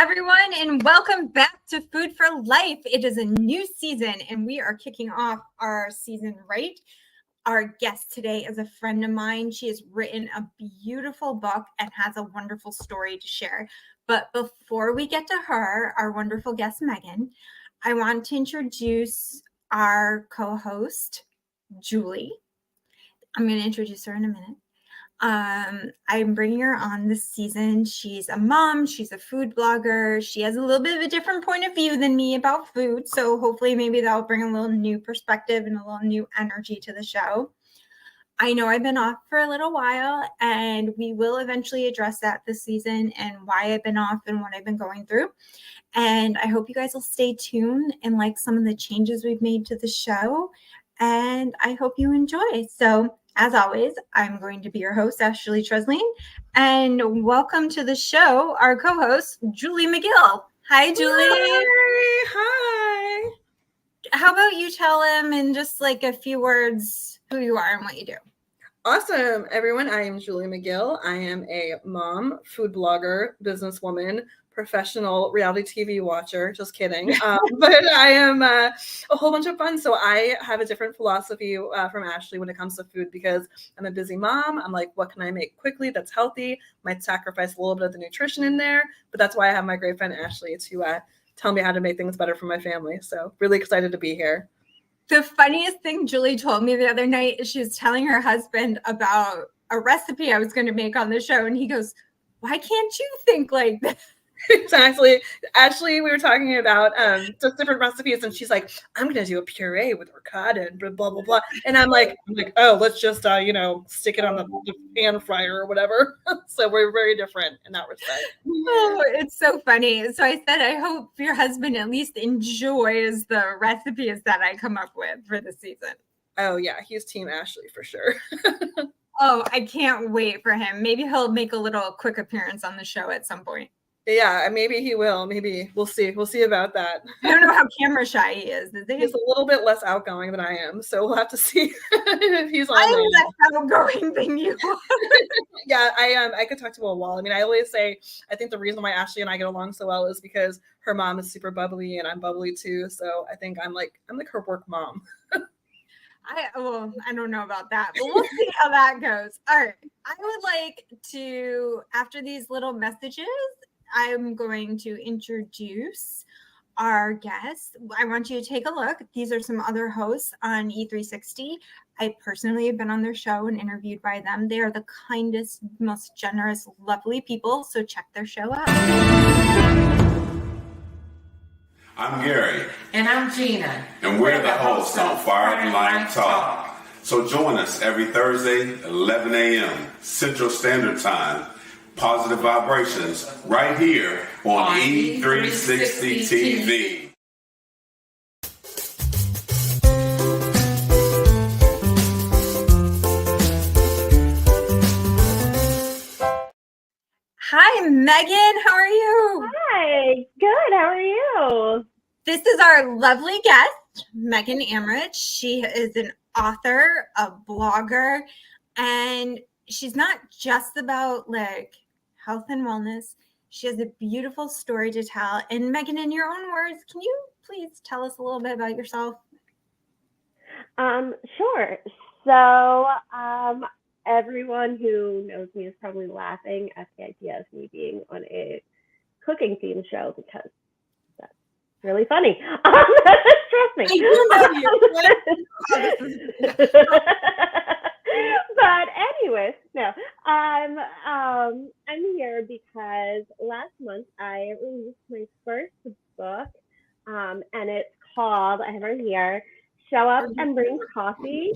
everyone, and welcome back to Food for Life. It is a new season, and we are kicking off our season right. Our guest today is a friend of mine. She has written a beautiful book and has a wonderful story to share. But before we get to her, our wonderful guest, Megan, I want to introduce our co-host, Julie. I'm going to introduce her in a minute. I'm bringing her on this season. She's a mom. She's a food blogger. She has a little bit of a different point of view than me about food. So hopefully maybe that'll bring a little new perspective and a little new energy to the show. I know I've been off for a little while, and we will eventually address that this season and why I've been off and what I've been going through. And I hope you guys will stay tuned and like some of the changes we've made to the show. And I hope you enjoy. So as always, I'm going to be your host, Ashley Tresleen, and welcome to the show, our co-host, Julie McGill. Hi, Julie. Hi. How about you tell him in just like a few words who you are and what you do? Awesome, everyone. I am Julie McGill. I am a mom, food blogger, businesswoman, professional reality TV watcher. Just kidding. But I am a whole bunch of fun. So I have a different philosophy from Ashley when it comes to food because I'm a busy mom. I'm like, what can I make quickly that's healthy? Might sacrifice a little bit of the nutrition in there. But that's why I have my great friend Ashley to tell me how to make things better for my family. So really excited to be here. The funniest thing Julie told me the other night is she was telling her husband about a recipe I was going to make on the show. And he goes, why can't you think like that? Exactly. Actually, we were talking about just different recipes, and she's like, I'm going to do a puree with ricotta and blah, blah, blah. And I'm like, oh, let's just, stick it on the pan fryer or whatever. So we're very different in that respect. Oh, it's so funny. So I said, I hope your husband at least enjoys the recipes that I come up with for the season. Oh, yeah. He's Team Ashley for sure. Oh, I can't wait for him. Maybe he'll make a little quick appearance on the show at some point. Yeah, maybe he will. Maybe we'll see. We'll see about that. I don't know how camera shy he is. He's a little bit less outgoing than I am, so we'll have to see if he's on. I'm less outgoing than you. Yeah, I could talk to a wall. I mean, I always say I think the reason why Ashley and I get along so well is because her mom is super bubbly and I'm bubbly too. So I think I'm like her work mom. I don't know about that, but we'll see how that goes. All right. I would like to, after these little messages, I'm going to introduce our guests. I want you to take a look. These are some other hosts on E360. I personally have been on their show and interviewed by them. They are the kindest, most generous, lovely people. So check their show out. I'm Gary. And I'm Gina. And we're the hosts on Fire and Light Talk. So join us every Thursday, 11 a.m. Central Standard Time. Positive vibrations right here on E360 TV. Hi, Megan. How are you? Hi. Good. How are you? This is our lovely guest, Megan Amrich. She is an author, a blogger, and she's not just about like health and wellness. She has a beautiful story to tell. And Megan, in your own words, can you please tell us a little bit about yourself? Sure. So, everyone who knows me is probably laughing at the idea of me being on a cooking themed show because that's really funny. Trust me. But anyways, no. I'm here because last month I released my first book, and it's called, I have it here, Show Up and Bring Coffee.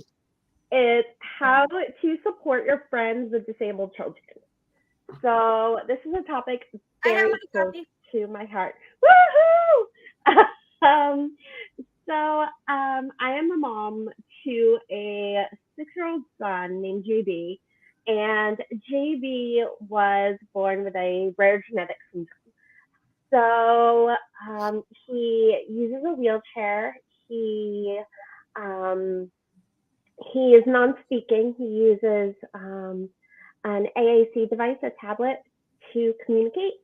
It's how to support your friends with disabled children. So this is a topic very close to my heart. Woohoo! I am a mom to a 6-year-old son named JB, and JB was born with a rare genetic syndrome. So he uses a wheelchair. He is non-speaking. He uses an AAC device, a tablet, to communicate.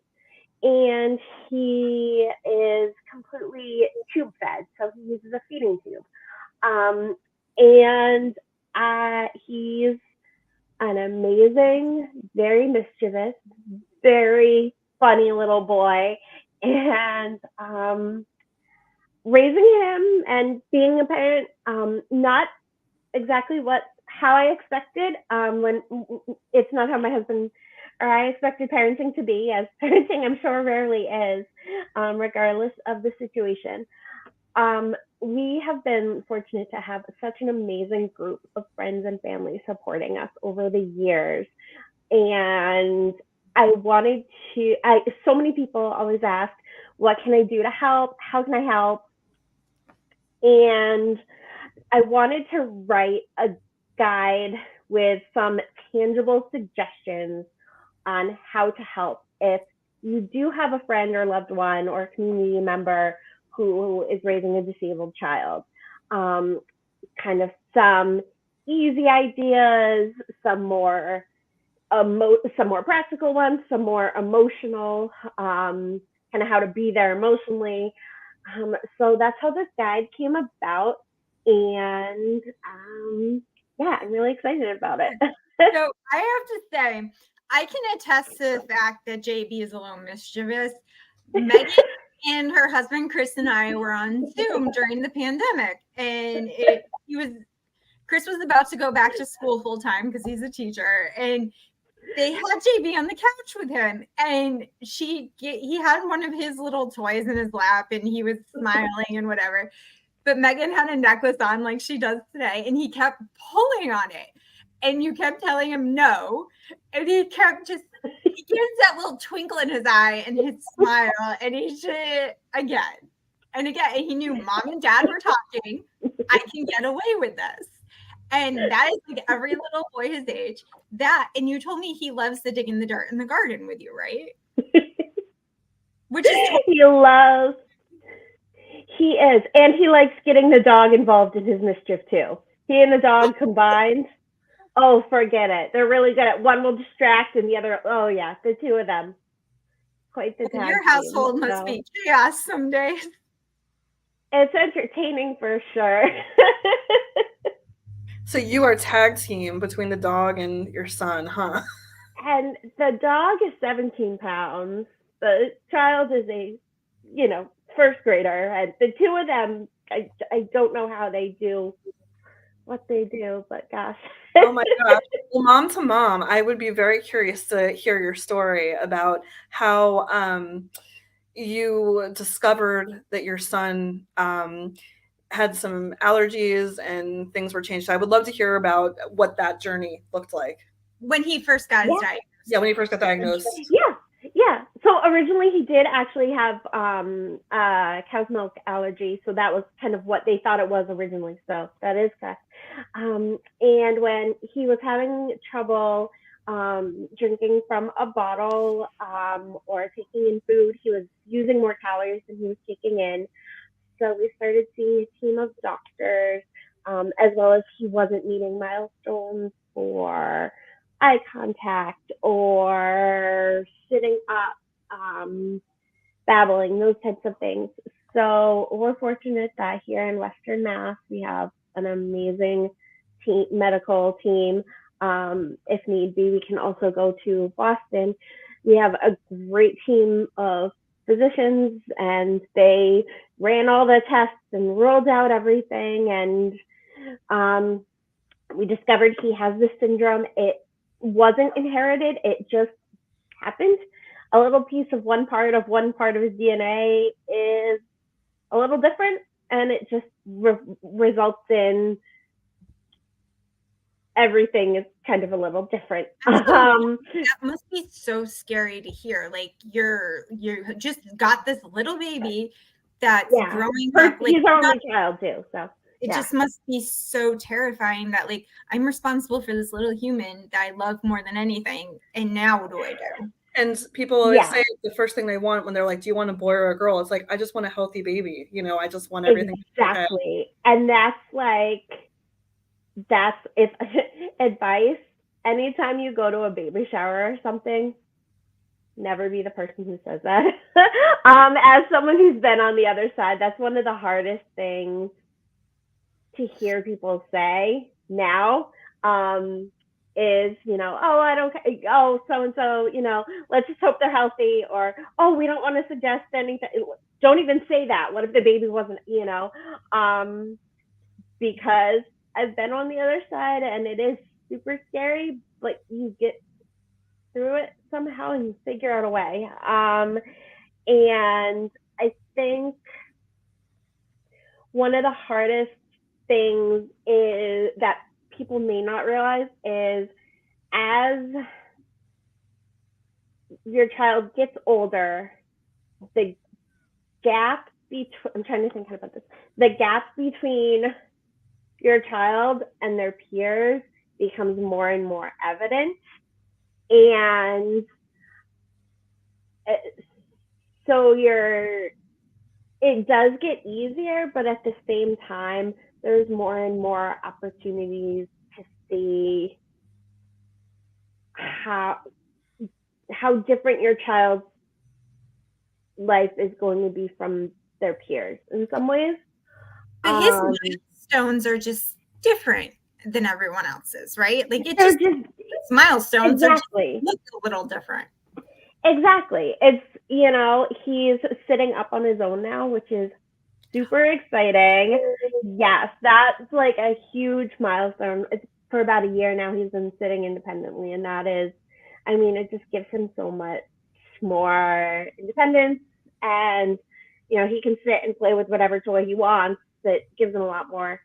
and he is completely tube fed, so he uses a feeding tube. And he's an amazing, very mischievous, very funny little boy, and raising him and being a parent, not exactly how I expected. When it's not how my husband or I expected parenting to be, as parenting I'm sure rarely is, regardless of the situation. We have been fortunate to have such an amazing group of friends and family supporting us over the years. And so many people always ask, what can I do to help? How can I help? And I wanted to write a guide with some tangible suggestions on how to help if you do have a friend or loved one or a community member who is raising a disabled child. Kind of some easy ideas, some more practical ones, some more emotional, kind of how to be there emotionally. So that's how this guide came about, and yeah, I'm really excited about it. So I have to say, I can attest to the fact that JB is a little mischievous. Megan and her husband Chris and I were on Zoom during the pandemic, and Chris was about to go back to school full time because he's a teacher, and they had JB on the couch with him, and he had one of his little toys in his lap, and he was smiling and whatever. But Megan had a necklace on like she does today, and he kept pulling on it. And you kept telling him no. And he gets that little twinkle in his eye and his smile. And he should again. And again, he knew mom and dad were talking. I can get away with this. And that is like every little boy his age. And you told me he loves to dig in the dirt in the garden with you, right? Which is He is. And he likes getting the dog involved in his mischief too. He and the dog combined. Oh, forget it. They're really good at one will distract and the other. Oh, yeah. The two of them. Quite the tag Your household team, must be chaos some days. It's entertaining for sure. So you are tag team between the dog and your son, huh? And the dog is 17 pounds. The child is a, first grader. And the two of them, I don't know how they do what they do, but gosh. Oh my gosh. Well, mom to mom, I would be very curious to hear your story about how you discovered that your son had some allergies and things were changed. I would love to hear about what that journey looked like. When he first got his diagnosis. Yeah, when he first got diagnosed. Yeah. So originally he did actually have cow's milk allergy. So that was kind of what they thought it was originally. So that is correct. And when he was having trouble drinking from a bottle or taking in food, he was using more calories than he was taking in. So we started seeing a team of doctors, as well as he wasn't meeting milestones for eye contact or sitting up, babbling, those types of things. So we're fortunate that here in Western Mass, we have an amazing medical team. If need be, we can also go to Boston. We have a great team of physicians, and they ran all the tests and rolled out everything. And we discovered he has this syndrome. It wasn't inherited. It just happened. A little piece of one part of his DNA is a little different, and it just results in everything is kind of a little different. That must be so scary to hear. Like you just got this little baby that's growing up. Like, he's our only child too, so it just must be so terrifying that like I'm responsible for this little human that I love more than anything, and now what do I do? And people always say the first thing they want when they're like, do you want a boy or a girl? It's like, I just want a healthy baby. I just want everything. Exactly. And that's if advice, anytime you go to a baby shower or something, never be the person who says that. As someone who's been on the other side, that's one of the hardest things to hear people say now. Is, oh, I don't, oh, so-and-so, let's just hope they're healthy, or, oh, we don't want to suggest anything. Don't even say that. What if the baby wasn't, because I've been on the other side and it is super scary, but you get through it somehow and you figure out a way. And I think one of the hardest things is that people may not realize is, as your child gets older, the gap between, I'm trying to think how about this, the gap between your child and their peers becomes more and more evident. And so it does get easier, but at the same time, there's more and more opportunities to see how different your child's life is going to be from their peers in some ways. But his milestones are just different than everyone else's, right? Like his milestones exactly. are just look a little different. Exactly. It's, he's sitting up on his own now, which is super exciting. Yes, that's like a huge milestone. It's for about a year now he's been sitting independently, and that is, it just gives him so much more independence, and he can sit and play with whatever toy he wants. That gives him a lot more.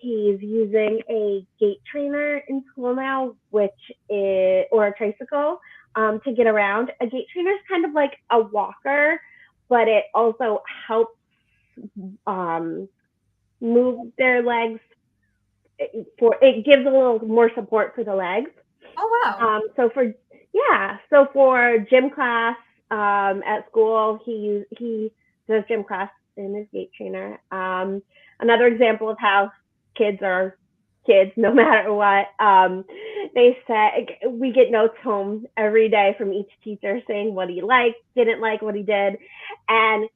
He's using a gait trainer in school now, or a tricycle, to get around. A gait trainer is kind of like a walker, but it also helps move their legs. It gives a little more support for the legs. Oh wow! So for gym class at school, he does gym class in his gait trainer. Another example of how kids are kids, no matter what. They say we get notes home every day from each teacher saying what he liked, didn't like, what he did, and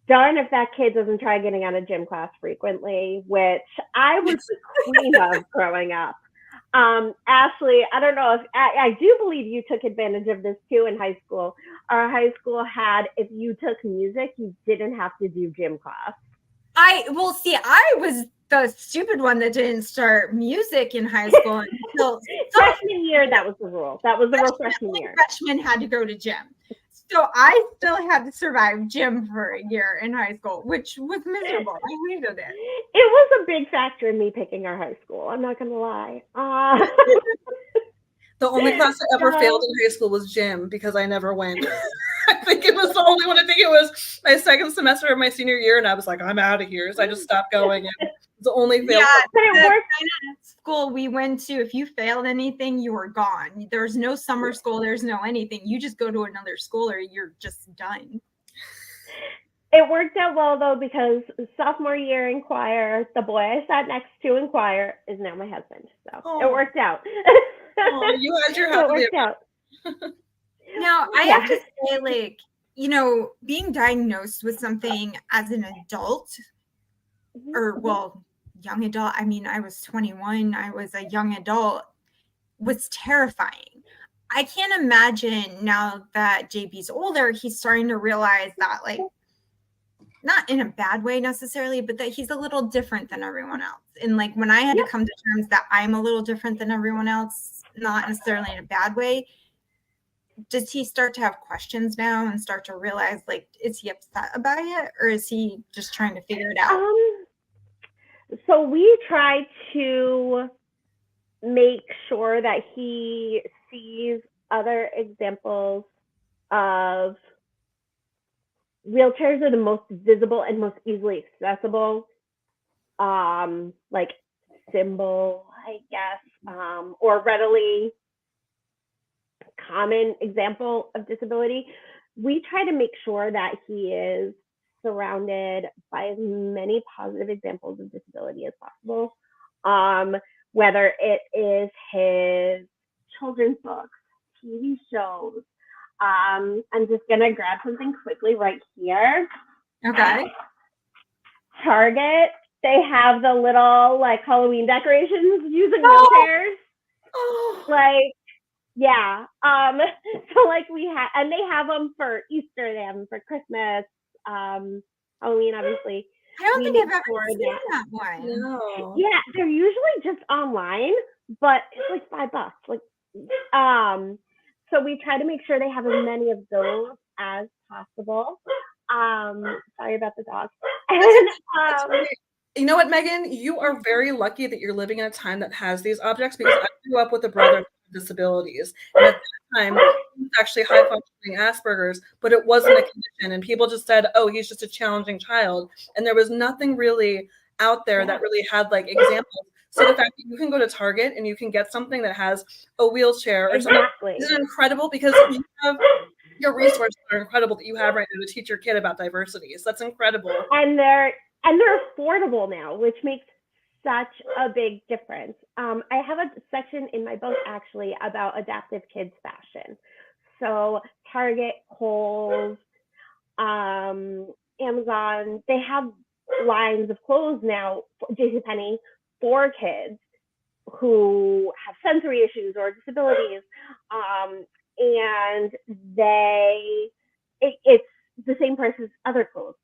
darn if that kid doesn't try getting out of gym class frequently, which I was the queen of growing up. Ashley, I don't know if I do believe you took advantage of this too in high school. Our high school had, if you took music, you didn't have to do gym class. I was the stupid one that didn't start music in high school until freshman year. That was the rule. That was the rule freshman year. Freshmen had to go to gym. So I still had to survive gym for a year in high school, which was miserable. I hated it. It was a big factor in me picking our high school. I'm not going to lie. The only class I ever failed in high school was gym because I never went. I think it was the only one. I think it was my second semester of my senior year, and I was like, I'm out of here. So I just stopped going. And it was the only fail. Yeah, but it worked. Kind of school we went to, if you failed anything, you were gone. There's no summer school. There's no anything. You just go to another school or you're just done. It worked out well, though, because sophomore year in choir, the boy I sat next to in choir is now my husband. So It worked out. You had your husband. It worked out. Now, I have to say, like, being diagnosed with something as an adult, or, young adult, I was 21, I was a young adult, was terrifying. I can't imagine now that JB's older, he's starting to realize that, like, not in a bad way necessarily, but that he's a little different than everyone else. And like when I had to come to terms that I'm a little different than everyone else, not necessarily in a bad way, does he start to have questions now and start to realize, like, is he upset about it, or is he just trying to figure it out? So we try to make sure that he sees other examples of wheelchairs are the most visible and most easily accessible, like symbol, I guess, or readily common example of disability. We try to make sure that he is surrounded by as many positive examples of disability as possible, whether it is his children's books, TV shows, I'm just gonna grab something quickly right here. Okay. Target, they have the little like Halloween decorations using Oh. wheelchairs. Oh, Like, yeah. So like we have, and they have them for Easter, they have them for Christmas, Halloween, obviously. I don't We think make I've ever sure seen that, that one. no. yeah, they're usually just online, but it's like $5. Like, so we try to make sure they have as many of those as possible. Sorry about the dog. And That's great. You know what, Megan? You are very lucky that you're living in a time that has these objects, because I grew up with a brother with disabilities. And at that time, he was actually high functioning Asperger's, but it wasn't a condition. And people just said, oh, he's just a challenging child. And there was nothing really out there that really had like examples. So the fact that you can go to Target and you can get something that has a wheelchair or something exactly. is incredible, because you have your resources are incredible that you have right now to teach your kid about diversity. So that's incredible. And they're affordable now, which makes such a big difference. I have a section in my book actually about adaptive kids fashion. So Target, Kohl's, Amazon, they have lines of clothes now, JCPenney, for kids who have sensory issues or disabilities, and it's the same price as other clothes,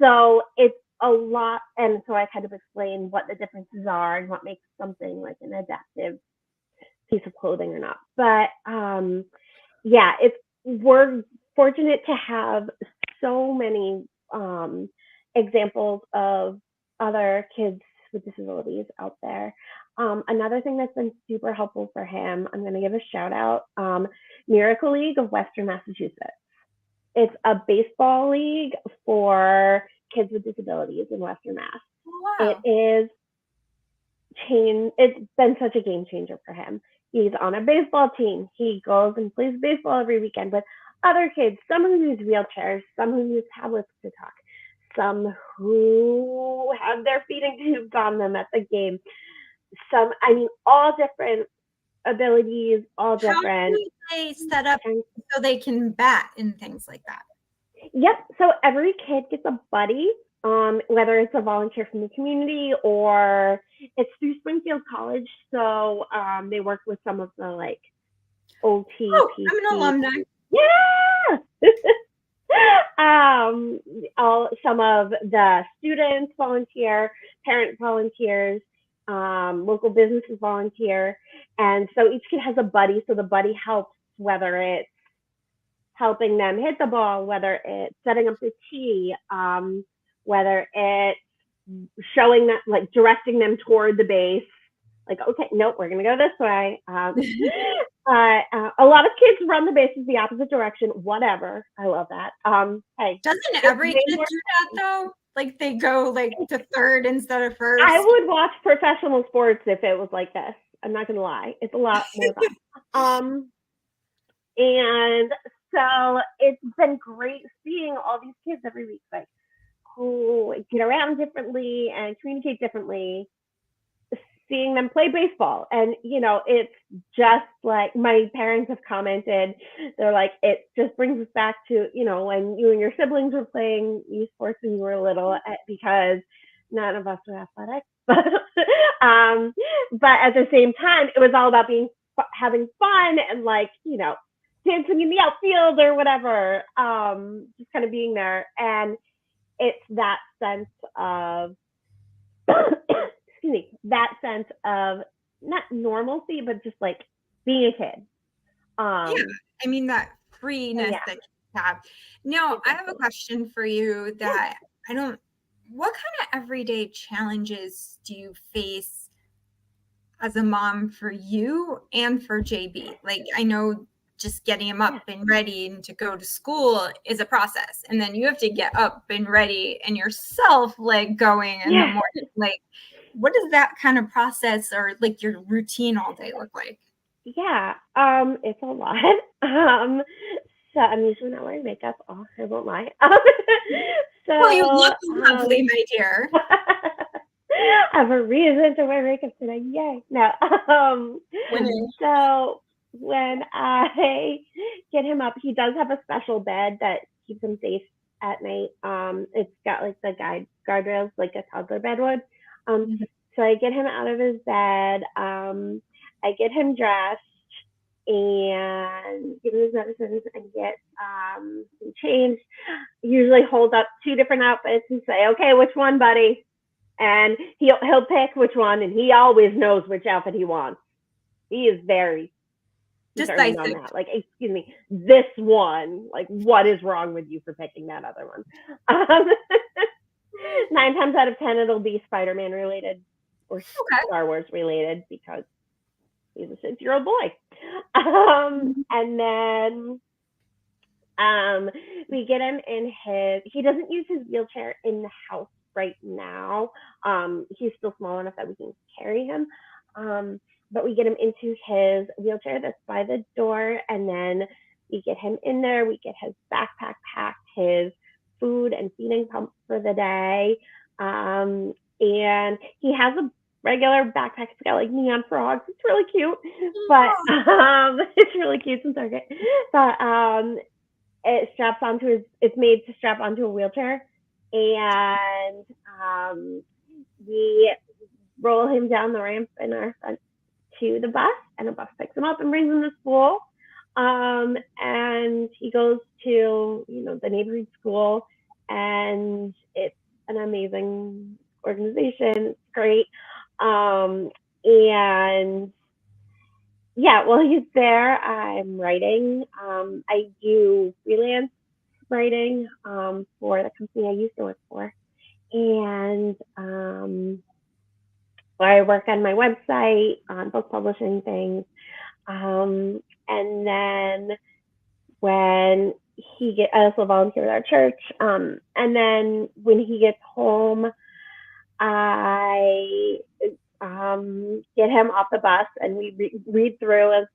so it's a lot. And so I kind of explain what the differences are and what makes something like an adaptive piece of clothing or not. But yeah, we're fortunate to have so many examples of other kids with disabilities out there. Another thing that's been super helpful for him, I'm going to give a shout out, Miracle League of Western Massachusetts. It's a baseball league for kids with disabilities in Western Mass. Wow. It's been such a game changer for him. He's on a baseball team. He goes and plays baseball every weekend with other kids, some who use wheelchairs, some who use tablets to talk, some who have their feeding tubes on them at the game. All different abilities, all different. How do they set up so they can bat and things like that? Yep. So every kid gets a buddy, whether it's a volunteer from the community or it's through Springfield College. So they work with some of the like OT. Oh, I'm an alumni. Yeah. Some of the students volunteer, parent volunteers, local businesses volunteer, and so each kid has a buddy. So the buddy helps, whether it's helping them hit the ball, whether it's setting up the tee, whether it's showing that, like directing them toward the base. Like, okay, nope, we're gonna go this way. A lot of kids run the bases the opposite direction. Whatever, I love that. Hey, doesn't every kid do that though? Like they go like to third instead of first. I would watch professional sports if it was like this. I'm not gonna lie, it's a lot more fun. And so it's been great seeing all these kids every week, like who get around differently and communicate differently. Seeing them play baseball, and it's just like my parents have commented. They're like, it just brings us back to when you and your siblings were playing these sports when you were little, because none of us were athletic, but at the same time, it was all about having fun and dancing in the outfield or whatever, just kind of being there. And it's that sense of that sense of not normalcy, but just like being a kid. Yeah, that freeness that you have. Now, I have a question for you that what kind of everyday challenges do you face as a mom for you and for JB? Like, I know just getting him up and ready and to go to school is a process. And then you have to get up and ready and yourself like going in the morning. Like, what does that kind of process or like your routine all day look like? Yeah, it's a lot. So I'm usually not wearing makeup. Oh, I won't lie. Well, you look lovely, my dear. I have a reason to wear makeup today. Yay. No. Winning. So when I get him up. He does have a special bed that keeps him safe at night. It's got like the guardrails like a toddler bed would. So I get him out of his bed. I get him dressed and give him his medicines and get him changed. Usually hold up 2 different outfits and say, "Okay, which one, buddy?" And he'll pick which one, and he always knows which outfit he wants. He is very determined on that. Like, excuse me, this one. Like, what is wrong with you for picking that other one? 9 times out of 10, it'll be Spider-Man related or Star Wars related because he's a 6-year-old boy. And then we get him in he doesn't use his wheelchair in the house right now. He's still small enough that we can carry him. But we get him into his wheelchair that's by the door, and then we get him in there. We get his backpack packed, his food and feeding pump for the day. And he has a regular backpack. It's got like neon frogs. It's really cute. But it's really cute in Target. But it straps onto it's made to strap onto a wheelchair. And we roll him down the ramp in our front to the bus, and a bus picks him up and brings him to school. And he goes to, the neighborhood school, and it's an amazing organization. It's great. And yeah, while he's there, I'm writing. I do freelance writing for the company I used to work for. And I work on my website, on book publishing things. And then when I also volunteer with our church. And then when he gets home, I get him off the bus and we read through, as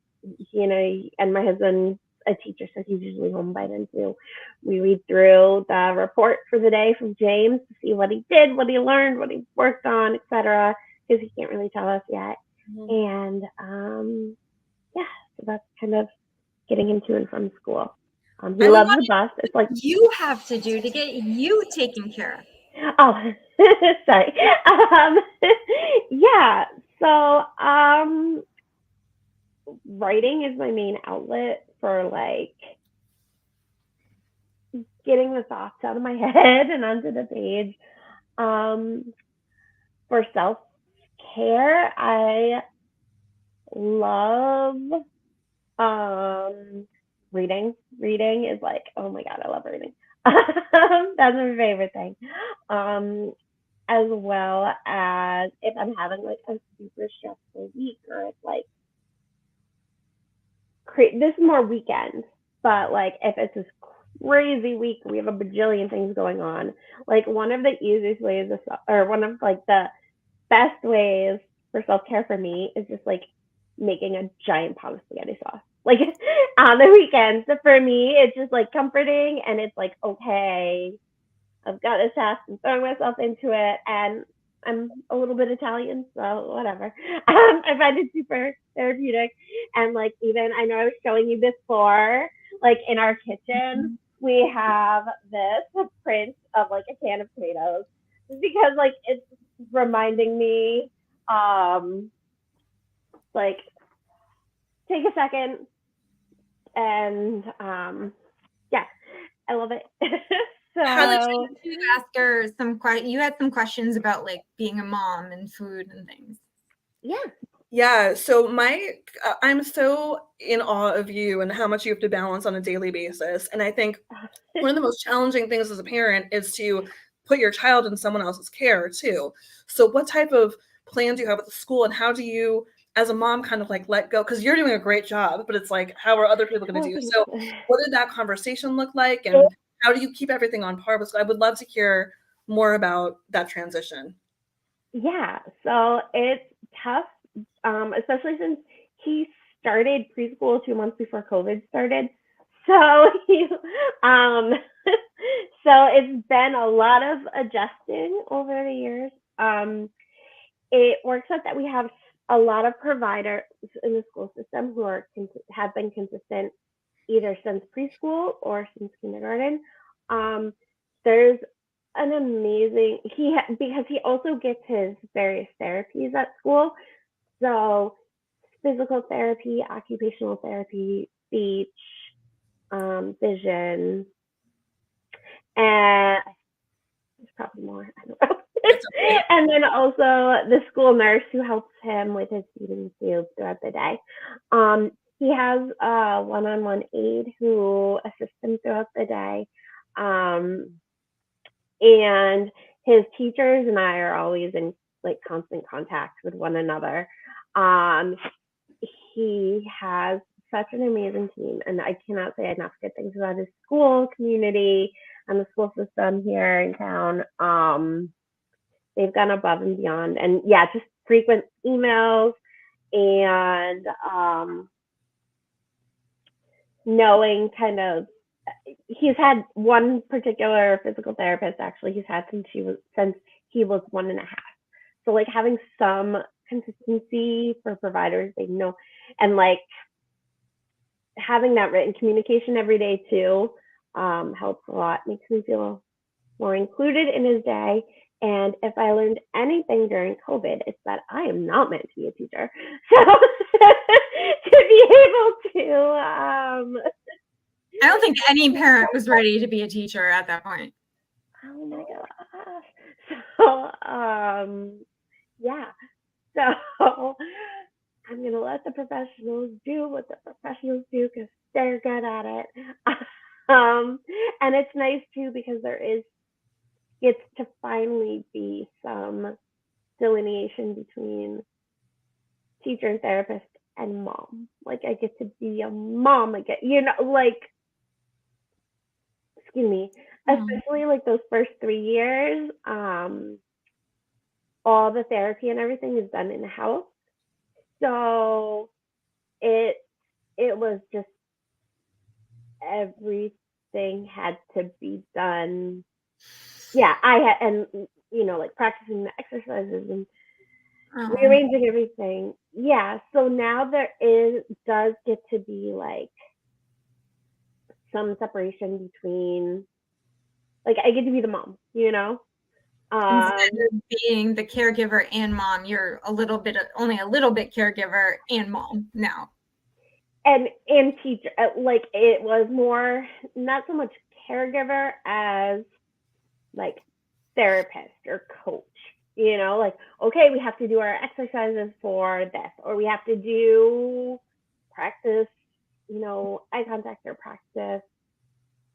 and my husband's a teacher, so he's usually home by then too. We read through the report for the day from James to see what he did, what he learned, what he worked on, etc., because he can't really tell us yet. And so that's kind of getting him to and from school. He loves the bus. It's like you have to do to get you taken care of. Oh, sorry. Yeah. So writing is my main outlet for like getting the thoughts out of my head and onto the page. For self-care, I love reading. Reading is like, oh my God, I love reading. That's my favorite thing. As well as if I'm having like a super stressful week, or it's like this is more weekends, but like if it's this crazy week, we have a bajillion things going on. Like one of the easiest ways, or one of like the best ways for self-care for me is just like making a giant pot of spaghetti sauce. Like on the weekends, so for me, it's just like comforting, and it's like, okay, I've got this task, I'm throwing myself into it, and I'm a little bit Italian, so whatever. I find it super therapeutic. And like, even, I know I was showing you before, like in our kitchen, we have this print of like a can of tomatoes, because like it's reminding me, like, take a second, and yeah, I love it. So you ask her you had some questions about like being a mom and food and things. Yeah. So I'm so in awe of you and how much you have to balance on a daily basis. And I think one of the most challenging things as a parent is to put your child in someone else's care too. So what type of plan do you have at the school, and how do you, as a mom, kind of like let go? Because you're doing a great job, but it's like, how are other people going to do? So what did that conversation look like, and how do you keep everything on par? So I would love to hear more about that transition. Yeah, so it's tough, especially since he started preschool 2 months before COVID started. So so it's been a lot of adjusting over the years. It works out that we have a lot of providers in the school system who are have been consistent either since preschool or since kindergarten. There's an amazing because he also gets his various therapies at school. So physical therapy, occupational therapy, speech, vision, and there's probably more. I don't know. And then also the school nurse who helps him with his feeding tube throughout the day. He has a one-on-one aide who assists him throughout the day. And his teachers and I are always in like constant contact with one another. He has such an amazing team, and I cannot say enough good things about his school community and the school system here in town. They've gone above and beyond, and yeah, just frequent emails and knowing kind of, he's had one particular physical therapist actually he's had since he was 1.5. So like having some consistency for providers, they know, and like having that written communication every day too helps a lot, makes me feel more included in his day. And if I learned anything during COVID, it's that I am not meant to be a teacher. So to be able to I don't think any parent was ready to be a teacher at that point. oh my gosh. So yeah. So I'm gonna let the professionals do what the professionals do because they're good at it. And it's nice too because gets to finally be some delineation between teacher and therapist and mom. Like I get to be a mom. I get, like, excuse me, especially like those first 3 years, all the therapy and everything is done in the house. So it was just everything had to be done. Yeah, I had, and like practicing the exercises and rearranging everything. Yeah, so now there does get to be like some separation between, like, I get to be the mom, Instead of being the caregiver and mom, you're only a little bit caregiver and mom now. And teacher, like it was more not so much caregiver as like therapist or coach, like, okay, we have to do our exercises for this, or we have to do practice, eye contact or practice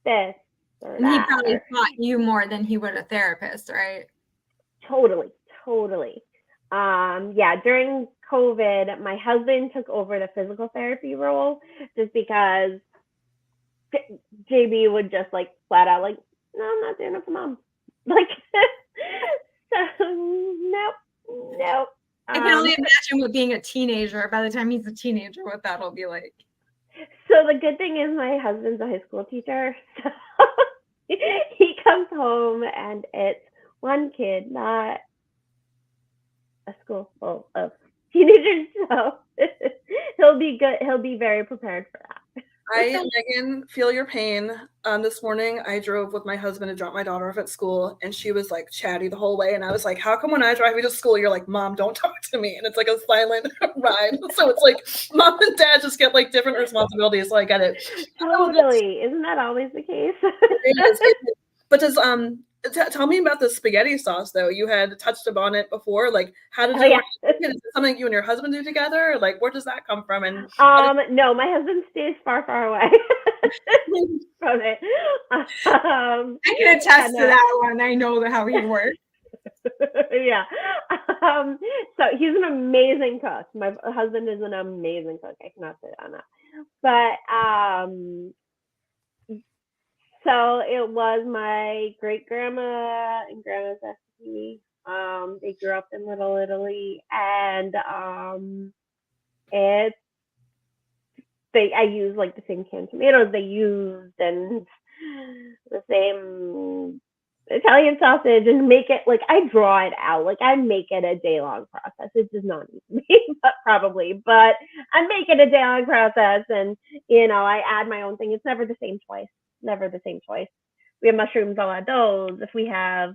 this or and that. He probably taught you more than he would a therapist, right? Totally. Yeah, during COVID, my husband took over the physical therapy role just because JB would just like flat out like, no, I'm not doing it for mom. Like, so nope. I can only imagine what being a teenager, by the time he's a teenager, what that'll be like. So the good thing is my husband's a high school teacher. So he comes home and it's one kid, not a school full of teenagers. So he'll be good. He'll be very prepared for that. Megan, feel your pain. This morning I drove with my husband to drop my daughter off at school, and she was like chatty the whole way. And I was like, how come when I drive you to school, you're like, Mom, don't talk to me? And it's like a silent ride. So it's like mom and dad just get like different responsibilities. So I get it. Totally. Isn't that always the case? It is. But does tell me about the spaghetti sauce though. You had touched upon it before. Like, how did you? Is it something you and your husband do together? Like, where does that come from? And no, my husband stays far away from it. I can attest to that one. I know how he works. Yeah. So he's an amazing cook. My husband is an amazing cook. I cannot say that on that. But so it was my great grandma and grandma's recipe. They grew up in Little Italy, and I use like the same canned tomatoes they used and the same Italian sausage, and make it like I draw it out. Like I make it a day-long process. It does not need to be probably, but I'm making a daily process, and I add my own thing. It's never the same twice. Never the same twice. We have mushrooms, I'll add those. If we have,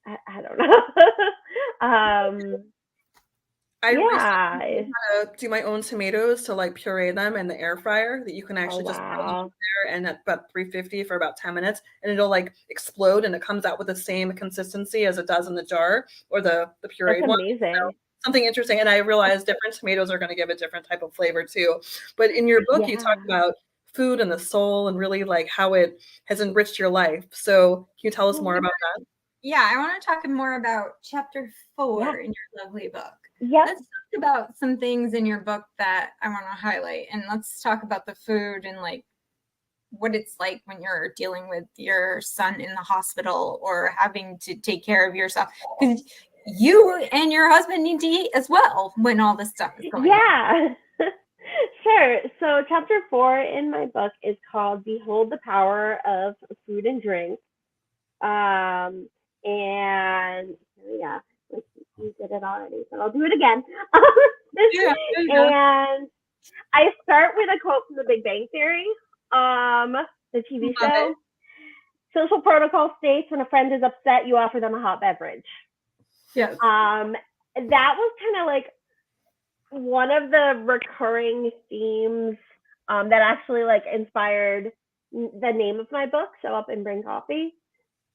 I don't know. I Yeah. recently learned how to do my own tomatoes to like puree them in the air fryer that you can actually just put them in Wow. there and at about 350 for about 10 minutes and it'll like explode and it comes out with the same consistency as it does in the jar or the That's pureed one. So amazing. something interesting. And I realized different tomatoes are going to give a different type of flavor too. But in your book, you talk Yeah. about food and the soul and really like how it has enriched your life. So can you tell us more about that? Yeah, I want to talk more about chapter 4 Yeah. in your lovely book. Yep. Let's talk about some things in your book that I want to highlight, and let's talk about the food and like what it's like when you're dealing with your son in the hospital or having to take care of yourself, because you and your husband need to eat as well when all this stuff is going on. Yeah. Sure. So chapter 4 in my book is called Behold the Power of Food and Drink. And yeah, like you did it already, but I'll do it again. Yeah. And I start with a quote from The Big Bang Theory, the TV Love show. it. Social protocol states when a friend is upset, you offer them a hot beverage. Yes. That was kind of like one of the recurring themes that actually like inspired the name of my book, Show Up and Bring Coffee,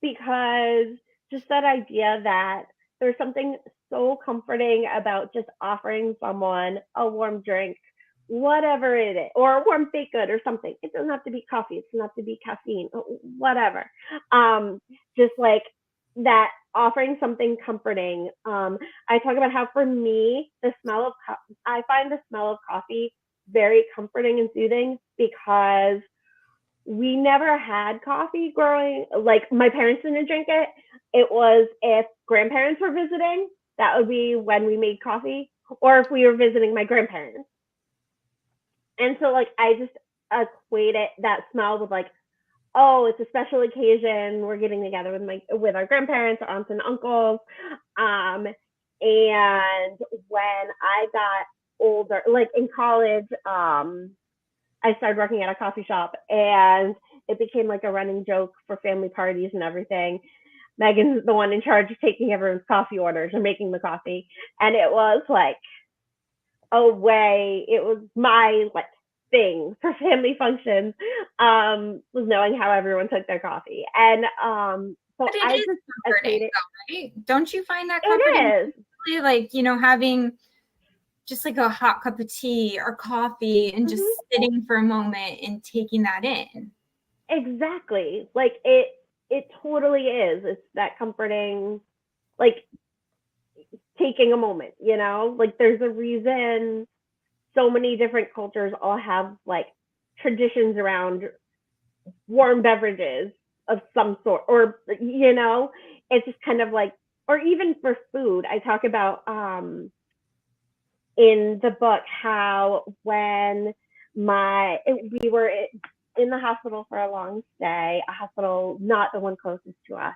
because just that idea that there's something so comforting about just offering someone a warm drink, whatever it is, or a warm baked good or something. It doesn't have to be coffee. It doesn't have to be caffeine, whatever. Just like that, offering something comforting. I talk about how for me, I find the smell of coffee very comforting and soothing because we never had coffee growing, like my parents didn't drink it. It was if grandparents were visiting, that would be when we made coffee, or if we were visiting my grandparents. And so like I just equate it, that smell with like, oh, it's a special occasion. We're getting together with our grandparents, aunts and uncles. And when I got older, like in college, I started working at a coffee shop and it became like a running joke for family parties and everything. Megan's the one in charge of taking everyone's coffee orders and making the coffee. And it was like it was my like thing for family functions, was knowing how everyone took their coffee. And so But it I is just comforting, equate it. though, right? Don't you find that comforting? It is. Like, having just like a hot cup of tea or coffee and just sitting for a moment and taking that in. Exactly. Like it totally is. It's that comforting, like taking a moment, like there's a reason so many different cultures all have like traditions around warm beverages of some sort, or it's just kind of like, or even for food. I talk about in the book how when we were in the hospital for a long stay, a hospital not the one closest to us,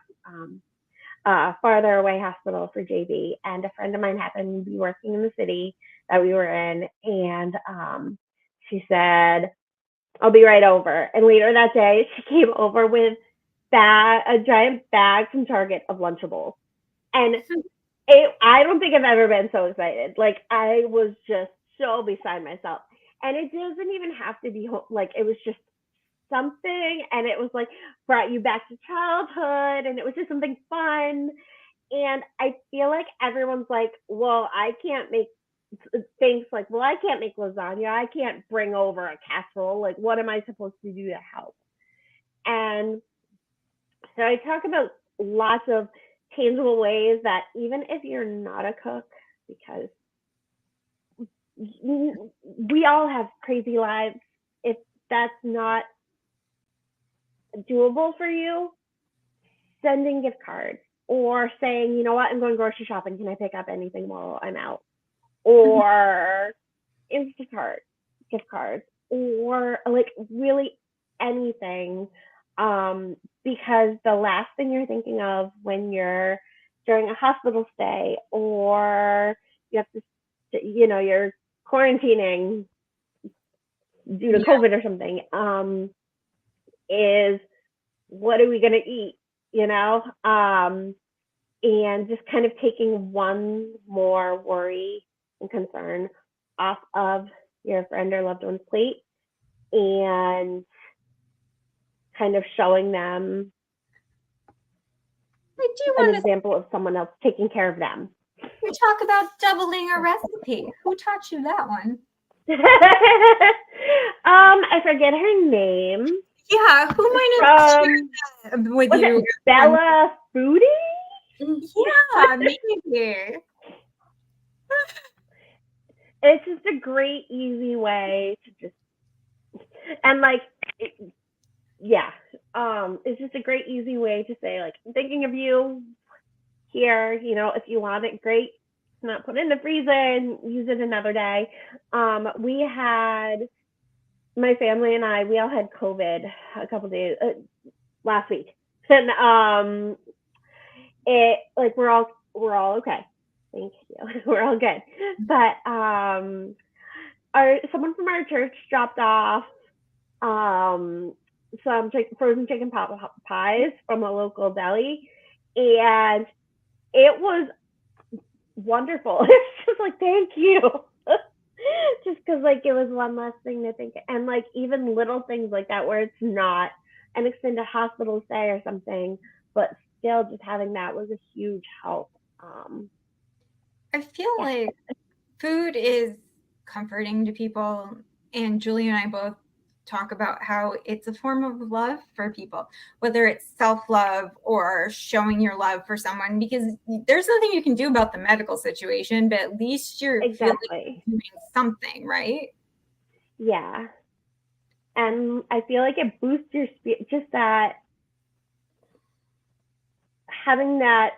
farther away hospital for JB, and a friend of mine happened to be working in the city that we were in, and she said, I'll be right over. And later that day, she came over with a giant bag from Target of Lunchables. And I don't think I've ever been so excited. Like, I was just so beside myself. And it doesn't even have to be like, it was just something. And it was like, brought you back to childhood. And it was just something fun. And I feel like everyone's like, well, I can't make things like, well, I can't make lasagna. I can't bring over a casserole. Like, what am I supposed to do to help? And so I talk about lots of tangible ways that even if you're not a cook, because we all have crazy lives, if that's not doable for you, sending gift cards or saying, you know what, I'm going grocery shopping. Can I pick up anything while I'm out? Or Instacart gift cards, or like really anything, because the last thing you're thinking of when you're during a hospital stay or you have to, you're quarantining due to Yeah. COVID or something, is what are we going to eat, and just kind of taking one more worry and concern off of your friend or loved one's plate, and kind of showing them I do an want example of someone else taking care of them. to talk about doubling a recipe. Who taught you that one? I forget her name. Yeah, who might have shared that with Was you? it Bella Foodie? Yeah, maybe. It's just a great, easy way to just, and like, it's just a great, easy way to say, like, I'm thinking of you here, if you want it, great. Not put it in the freezer and use it another day. We had, my family and I, we all had COVID a couple days, last week. And it, like, we're all okay. Thank you. We're all good. But someone from our church dropped off some frozen chicken pot pies from a local deli, and it was wonderful. It's just like, thank you. Just because, like, it was one less thing to think, and like even little things like that where it's not an extended hospital stay or something, but still just having that was a huge help. I feel like food is comforting to people, and Julie and I both talk about how it's a form of love for people, whether it's self-love or showing your love for someone, because there's nothing you can do about the medical situation, but at least you're feeling like doing something, right? Yeah. And I feel like it boosts your spirit, just that having that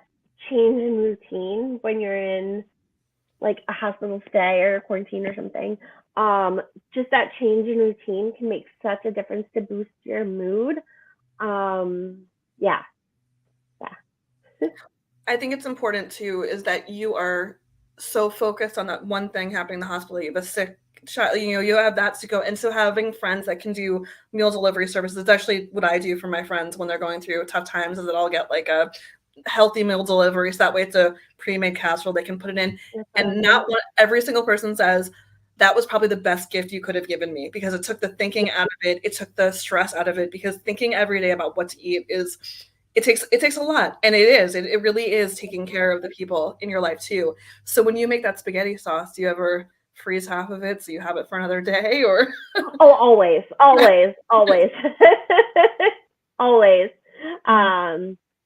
change in routine when you're in like a hospital stay or quarantine or something. Just that change in routine can make such a difference to boost your mood. Yeah. I think it's important too is that you are so focused on that one thing happening in the hospital. You have a sick child, you have that to go. And so having friends that can do meal delivery services, it's actually what I do for my friends when they're going through tough times, is that I'll get like a healthy meal delivery. So that way it's a pre-made casserole, they can put it in. And not one, every single person says, that was probably the best gift you could have given me, because it took the thinking out of it. It took the stress out of it, because thinking every day about what to eat it takes a lot. And it really is taking care of the people in your life too. So when you make that spaghetti sauce, do you ever freeze half of it so you have it for another day, or? Oh, always. Always.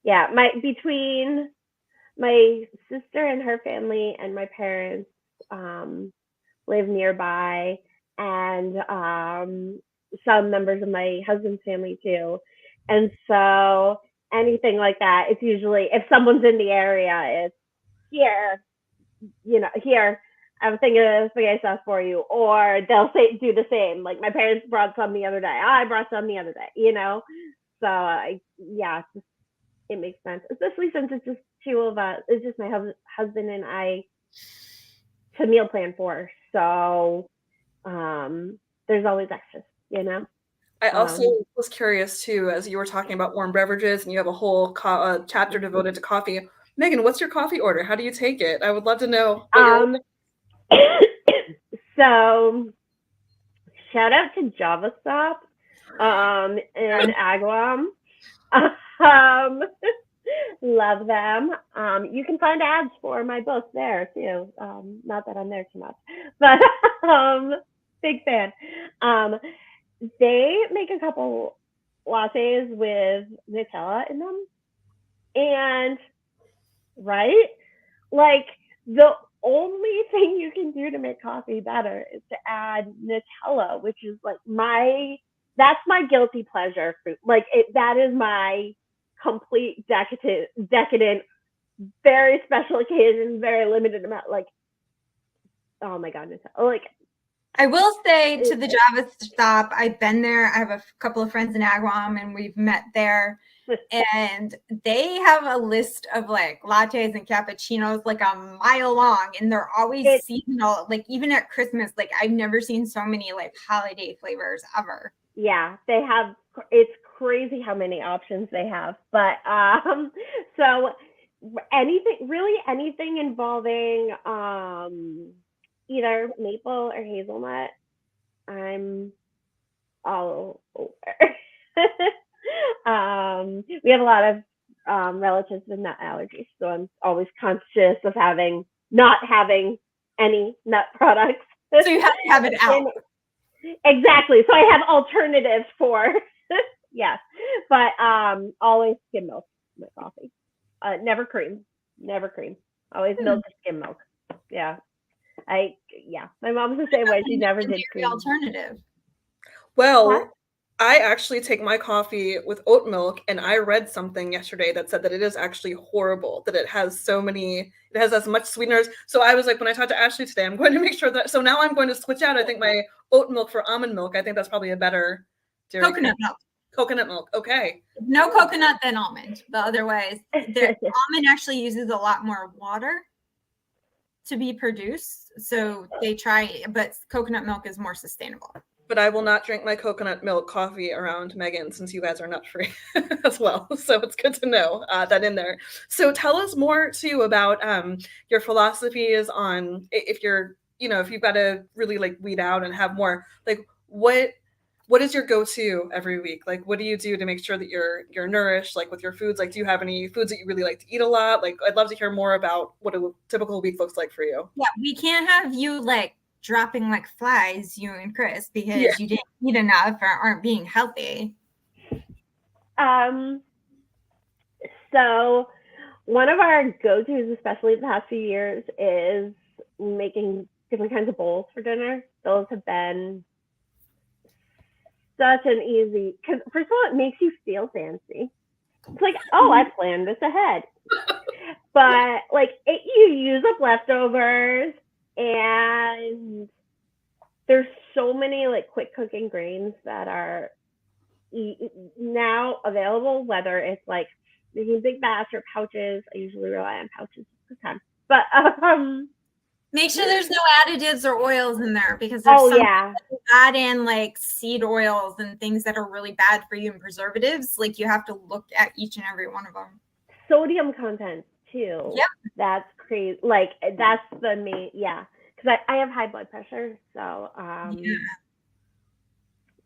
Yeah, between my sister and her family and my parents live nearby, and some members of my husband's family too. And so anything like that, it's usually, if someone's in the area, it's here, here, I'm thinking of spaghetti sauce for you. Or they'll do the same. Like, my parents brought some the other day. I brought some the other day, So it makes sense, especially since it's just two of us. It's just my husband and I to meal plan for. So there's always extras, I also was curious too, as you were talking about warm beverages, and you have a whole chapter devoted to coffee. Megan, what's your coffee order? How do you take it? I would love to know. So shout out to Java Stop and Agawam. Love them. You can find ads for my book there too. Not that I'm there too much, but big fan. They make a couple lattes with Nutella in them, and right, like, the only thing you can do to make coffee better is to add Nutella, which is like that's my guilty pleasure fruit. Like, that is my complete decadent, very special occasion, very limited amount. Like, oh my god, Nutella! Like, I will say to the Java stop, I've been there. I have a couple of friends in Agawam and we've met there. And they have a list of like lattes and cappuccinos like a mile long, and they're always seasonal. Like even at Christmas, like I've never seen so many like holiday flavors ever. Yeah, they have. It's crazy how many options they have. But so anything involving either maple or hazelnut, I'm all over. We have a lot of relatives with nut allergies, so I'm always conscious of not having any nut products. So you have to have it out. Exactly. So I have alternatives for yes, but always skim milk with coffee. Never cream. Always milk or skim milk. Yeah. My mom's the same way. She never did cream. Alternative. Well, What? I actually take my coffee with oat milk, and I read something yesterday that said that it is actually horrible, that it has as much sweeteners. So I was like, when I talked to Ashley today, I'm going to make sure that, so now I'm going to switch out, I think, my oat milk for almond milk. I think that's probably a better dairy. Coconut milk. Coconut milk. Okay. No coconut, then almond. But otherwise, almond actually uses a lot more water to be produced. So they try, but coconut milk is more sustainable. But I will not drink my coconut milk coffee around Megan, since you guys are nut free as well. So it's good to know that in there. So tell us more too about your philosophies on if you've got to really like weed out and have more, like what is your go-to every week? Like, what do you do to make sure that you're nourished, like with your foods? Like, do you have any foods that you really like to eat a lot? Like, I'd love to hear more about what a typical week looks like for you. Yeah, we can't have you like dropping like flies, you and Chris, because you didn't eat enough or aren't being healthy. So one of our go-tos, especially the past few years, is making different kinds of bowls for dinner. Those have been such an easy, because first of all, it makes you feel fancy. It's like, oh, I planned this ahead. But like you use up leftovers, and there's so many like quick cooking grains that are now available, whether it's like making big batch or pouches. I usually rely on pouches this time. But make sure there's no additives or oils in there, because there's add in like seed oils and things that are really bad for you and preservatives. Like you have to look at each and every one of them. Sodium content too. Yeah, that's crazy. Like that's the main. Yeah, because I have high blood pressure, so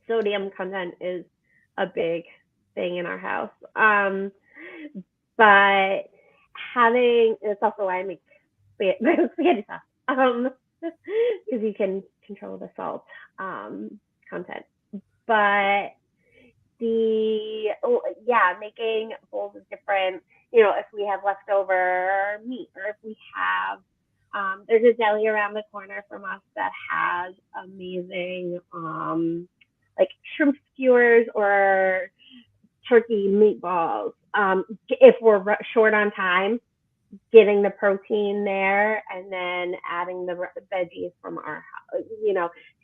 sodium content is a big thing in our house. But it's also why I make spaghetti sauce. Because you can control the salt content. But making bowls is different. If we have leftover meat, or if we have, there's a deli around the corner from us that has amazing like shrimp skewers or turkey meatballs. If we're short on time, getting the protein there and then adding the veggies from our house,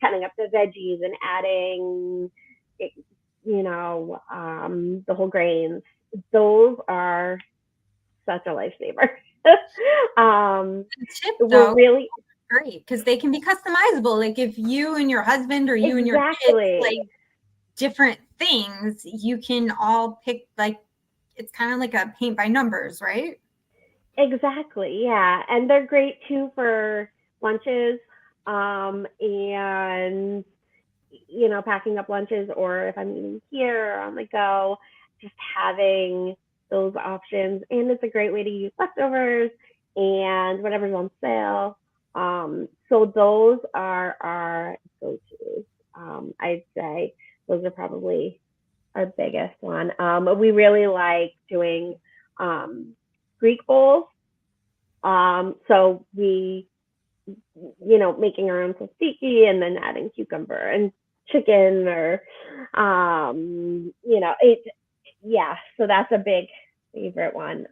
cutting up the veggies and adding, the whole grains. Those are such a lifesaver. We're really great because they can be customizable. Like if you and your husband or you and your kids like different things, you can all pick, like, it's kind of like a paint by numbers, right? Exactly. Yeah. And they're great too for lunches, and packing up lunches, or if I'm eating here or on the go, just having those options. And it's a great way to use leftovers and whatever's on sale. So those are our go-tos. I'd say those are probably our biggest one. We really like doing Greek bowls. So we, making our own tzatziki and then adding cucumber and chicken, or, so that's a big favorite one.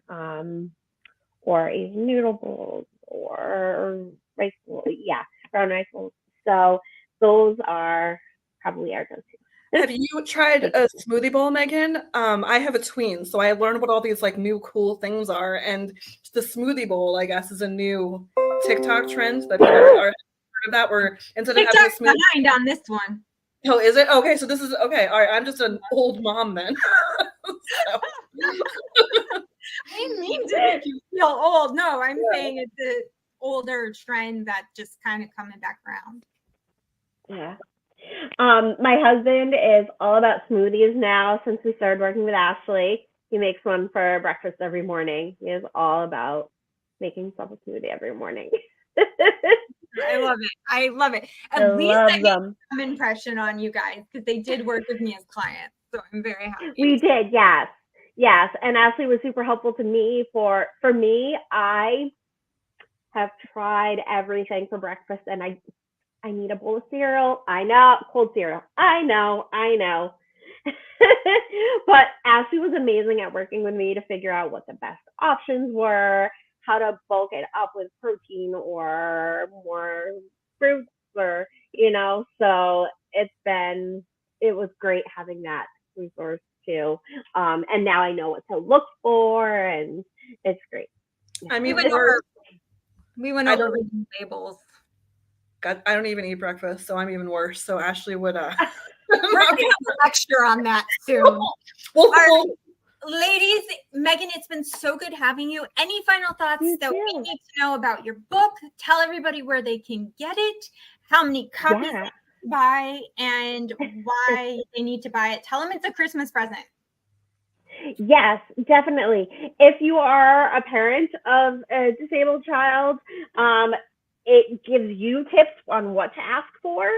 Or Asian noodle bowls or rice bowls. Yeah, brown rice bowls. So those are probably our go-to. Have you tried a smoothie bowl, Megan? I have a tween, so I learned what all these like new cool things are. And the smoothie bowl, I guess, is a new TikTok trend that people are heard of that. Where instead of having a TikTok's smoothie, behind on this one. oh, is it? Okay, so this is okay. All right, I'm just an old mom then. So. I didn't mean to make you feel old. No, I'm saying it's an older trend that just kind of coming back around. Yeah. My husband is all about smoothies now since we started working with Ashley. He makes one for breakfast every morning. He is all about making himself a smoothie every morning. I love it. I love it. At least I made some impression on you guys because they did work with me as clients. So I'm very happy. We did, yes. Yes. And Ashley was super helpful to me. For me, I have tried everything for breakfast and I need a bowl of cereal. I know, cold cereal. I know. But Ashley was amazing at working with me to figure out what the best options were, how to bulk it up with protein or more fruits or, so it was great having that resource too. And now I know what to look for and it's great. I mean, we went over reading labels. God, I don't even eat breakfast, so I'm even worse. So Ashley would We're gonna have a lecture on that soon. Ladies, Megan, it's been so good having you. Any final thoughts that we need to know about your book? Tell everybody where they can get it, how many copies they can buy, and why they need to buy it. Tell them it's a Christmas present. Yes, definitely. If you are a parent of a disabled child, it gives you tips on what to ask for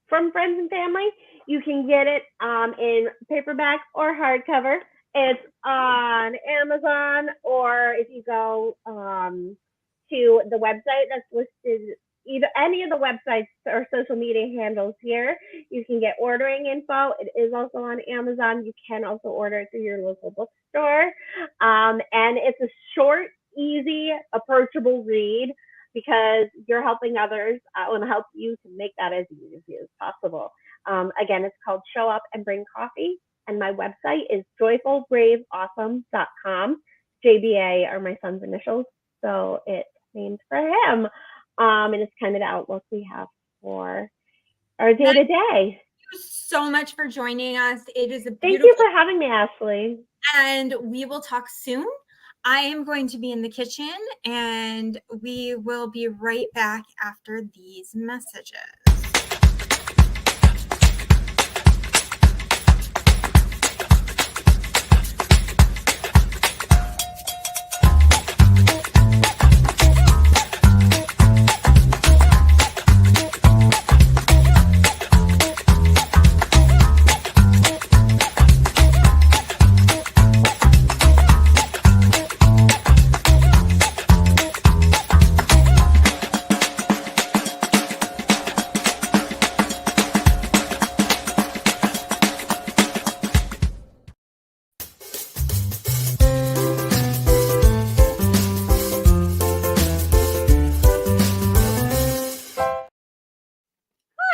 from friends and family. You can get it in paperback or hardcover. It's on Amazon, or if you go to the website that's listed, either any of the websites or social media handles here, you can get ordering info. It is also on Amazon. You can also order it through your local bookstore. And it's a short, easy, approachable read because you're helping others. I want to help you to make that as easy as possible. Again, it's called Show Up and Bring Coffee. And my website is joyfulbraveawesome.com. JBA are my son's initials, so it's named for him. And it's kind of the outlook we have for our day-to-day. Thank you so much for joining us. It is a beautiful... Thank you for having me, Ashley. And we will talk soon. I am going to be in the kitchen, and we will be right back after these messages.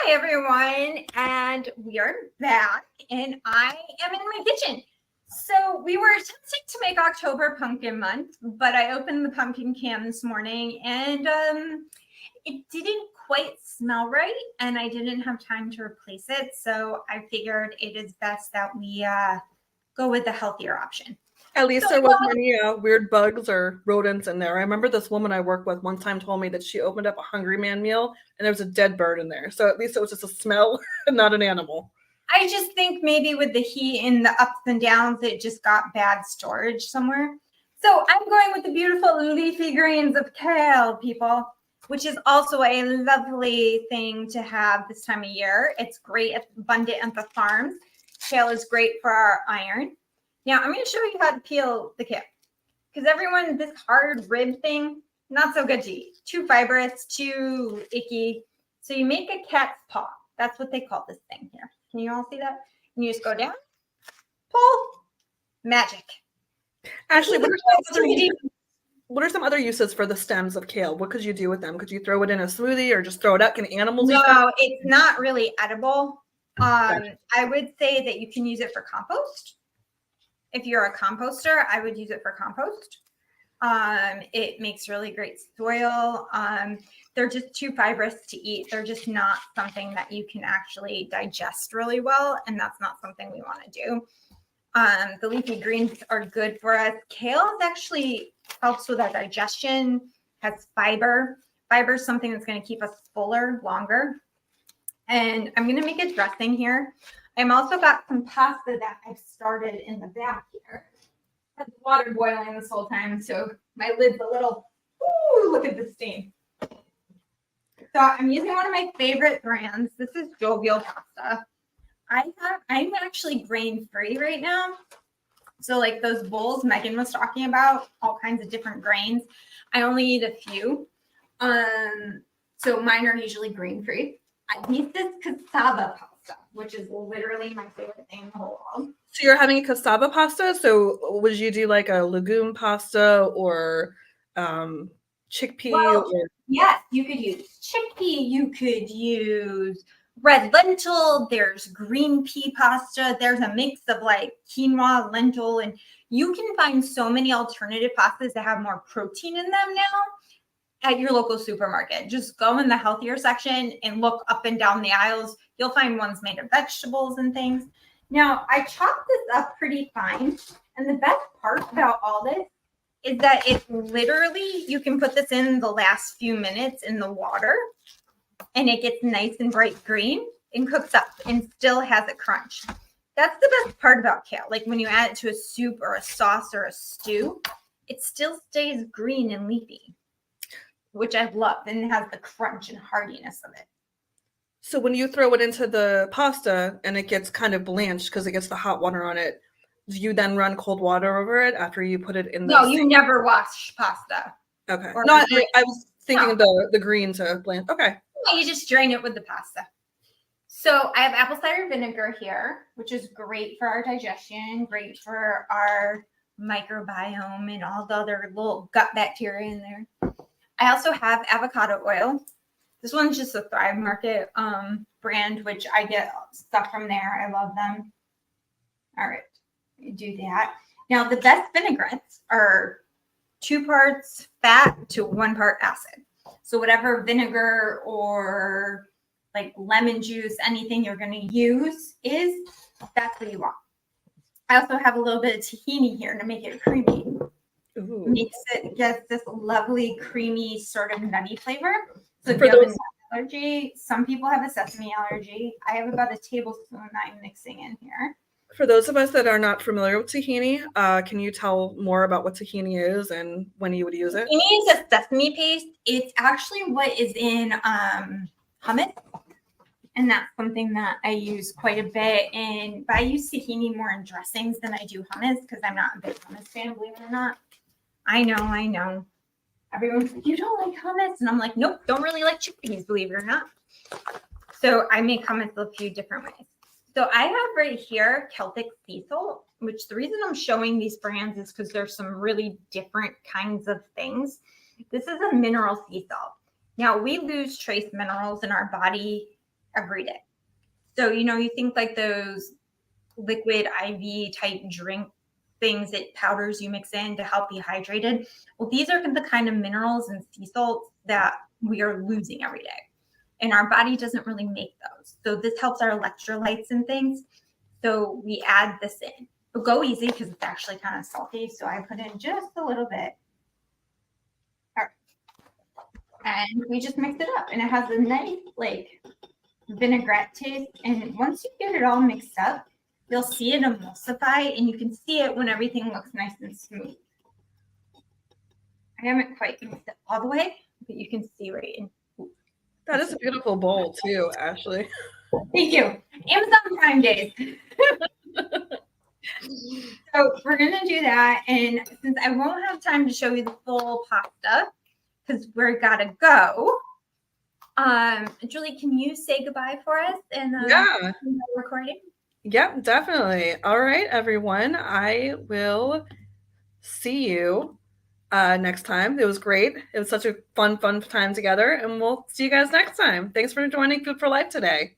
Everyone, and we are back, and I am in my kitchen. So we were attempting to make October pumpkin month, but I opened the pumpkin can this morning and it didn't quite smell right, and I didn't have time to replace it. So I figured it is best that we go with the healthier option. At least there wasn't any weird bugs or rodents in there. I remember this woman I worked with one time told me that she opened up a Hungry Man meal and there was a dead bird in there. So at least it was just a smell and not an animal. I just think maybe with the heat and the ups and downs, it just got bad storage somewhere. So I'm going with the beautiful leafy greens of kale, people, which is also a lovely thing to have this time of year. It's great, it's abundant at the farms. Kale is great for our iron. Now, I'm going to show you how to peel the kale because everyone, this hard rib thing, not so good to eat. Too fibrous, too icky. So you make a cat's paw. That's what they call this thing here. Can you all see that? And you just go down, pull, magic. Ashley, what are some other uses for the stems of kale? What could you do with them? Could you throw it in a smoothie or just throw it out? Can animals eat them? No, it's not really edible. I would say that you can use it for compost. If you're a composter, I would use it for compost. It makes really great soil. They're just too fibrous to eat. They're just not something that you can actually digest really well, and that's not something we want to do. The leafy greens are good for us. Kale actually helps with our digestion, has fiber. Fiber is something that's going to keep us fuller longer. And I'm going to make a dressing here. I'm also got some pasta that I've started in the back here. Had water boiling this whole time, so my lid's a little, ooh, look at the steam. So I'm using one of my favorite brands. This is Jovial pasta. I'm actually grain-free right now. So like those bowls Megan was talking about, all kinds of different grains. I only eat a few. So mine are usually grain-free. I use this cassava pasta, which is literally my favorite thing in the whole world. So you're having a cassava pasta. So would you do like a legume pasta or chickpea? Well, yes, you could use chickpea. You could use red lentil. There's green pea pasta. There's a mix of like quinoa, lentil, and you can find so many alternative pastas that have more protein in them now at your local supermarket. Just go in the healthier section and look up and down the aisles. You'll find ones made of vegetables and things. Now, I chopped this up pretty fine. And the best part about all this is that it literally, you can put this in the last few minutes in the water and it gets nice and bright green and cooks up and still has a crunch. That's the best part about kale. Like when you add it to a soup or a sauce or a stew, it still stays green and leafy, which I love, and it has the crunch and hardiness of it. So when you throw it into the pasta and it gets kind of blanched because it gets the hot water on it, do you then run cold water over it after you put it in the No, you never wash pasta. Okay. Or No, I was thinking the green to blanch. Okay. No, you just drain it with the pasta. So I have apple cider vinegar here, which is great for our digestion, great for our microbiome and all the other little gut bacteria in there. I also have avocado oil. This one's just a Thrive Market brand, which I get stuff from there. I love them. All right, do that. Now, the best vinaigrettes are 2 parts fat to 1 part acid. So whatever vinegar or like lemon juice, anything you're going to use that's what you want. I also have a little bit of tahini here to make it creamy. Ooh. Makes it gets this lovely, creamy, sort of nutty flavor. So if For you have a those- nut allergy, some people have a sesame allergy. I have about a tablespoon that I'm mixing in here. For those of us that are not familiar with tahini, can you tell more about what tahini is and when you would use it? Tahini is a sesame paste. It's actually what is in hummus. And that's something that I use quite a bit. But I use tahini more in dressings than I do hummus because I'm not a big hummus fan, believe it or not. I know. Everyone's like, you don't like hummus? And I'm like, nope, don't really like chickpeas, believe it or not. So I make hummus a few different ways. So I have right here Celtic sea salt, which the reason I'm showing these brands is because there's some really different kinds of things. This is a mineral sea salt. Now, we lose trace minerals in our body every day. So, you think like those liquid IV type drink things, that powders you mix in to help be hydrated. Well, these are the kind of minerals and sea salts that we are losing every day. And our body doesn't really make those. So this helps our electrolytes and things. So we add this in. But go easy because it's actually kind of salty. So I put in just a little bit. All right. And we just mix it up. And it has a nice vinaigrette taste. And once you get it all mixed up, you'll see it emulsify. And you can see it when everything looks nice and smooth. I haven't quite mixed it all the way, but you can see right in. That is a beautiful bowl too, Ashley. Thank you. Amazon Prime Days. So we're going to do that. And since I won't have time to show you the full pasta, because we're got to go, Julie, can you say goodbye for us? And Yeah. Recording? Yep, definitely. All right, everyone. I will see you next time. It was great. It was such a fun time together, and we'll see you guys next time. Thanks for joining Food for Life today.